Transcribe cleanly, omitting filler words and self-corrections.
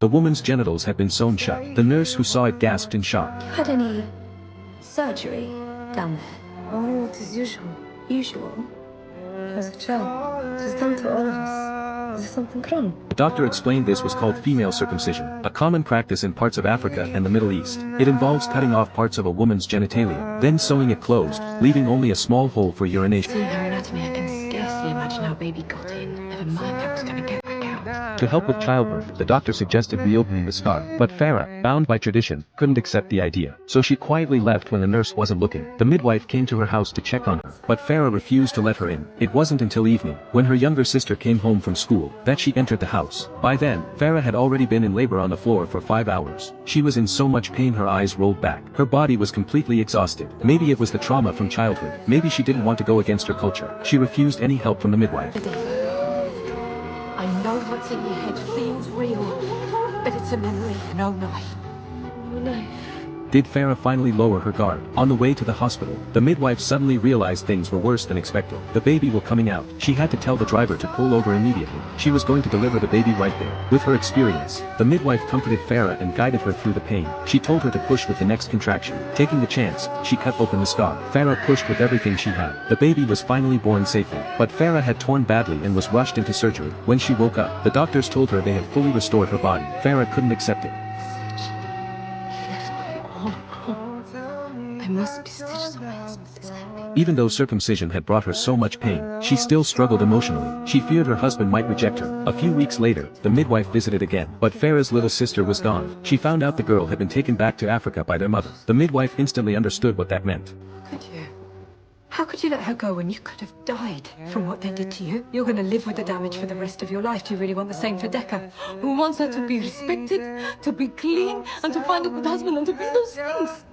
The woman's genitals had been sewn shut. The nurse who saw it gasped in shock. You had any surgery down there? Oh, it is usual. Usual? As a child, it is done to all of us. Is there something wrong? The doctor explained this was called female circumcision, a common practice in parts of Africa and the Middle East. It involves cutting off parts of a woman's genitalia, then sewing it closed, leaving only a small hole for urination. Seeing her anatomy, I can scarcely imagine how baby got in. Never mind how it's gonna get back out. To help with childbirth, the doctor suggested reopening the scar, but Farah, bound by tradition, couldn't accept the idea. So she quietly left when the nurse wasn't looking. The midwife came to her house to check on her, but Farah refused to let her in. It wasn't until evening, when her younger sister came home from school, that she entered the house. By then, Farah had already been in labor on the floor for 5 hours. She was in so much pain her eyes rolled back. Her body was completely exhausted. Maybe it was the trauma from childhood. Maybe she didn't want to go against her culture. She refused any help from the midwife. I know what's in your head feels real, but it's a memory. No knife. No knife. Did Farah finally lower her guard? On the way to the hospital, the midwife suddenly realized things were worse than expected. The baby were coming out. She had to tell the driver to pull over immediately. She was going to deliver the baby right there. With her experience, the midwife comforted Farah and guided her through the pain. She told her to push with the next contraction. Taking the chance, she cut open the scar. Farah pushed with everything she had. The baby was finally born safely. But Farah had torn badly and was rushed into surgery. When she woke up, the doctors told her they had fully restored her body. Farah couldn't accept it. I must be stitched so my husband is happy. Even though circumcision had brought her so much pain, she still struggled emotionally. She feared her husband might reject her. A few weeks later, the midwife visited again, but Farah's little sister was gone. She found out the girl had been taken back to Africa by their mother. The midwife instantly understood what that meant. Could you? How could you let her go when you could have died from what they did to you? You're going to live with the damage for the rest of your life. Do you really want the same for Decca, who wants her to be respected, to be clean, and to find a good husband and to be those things?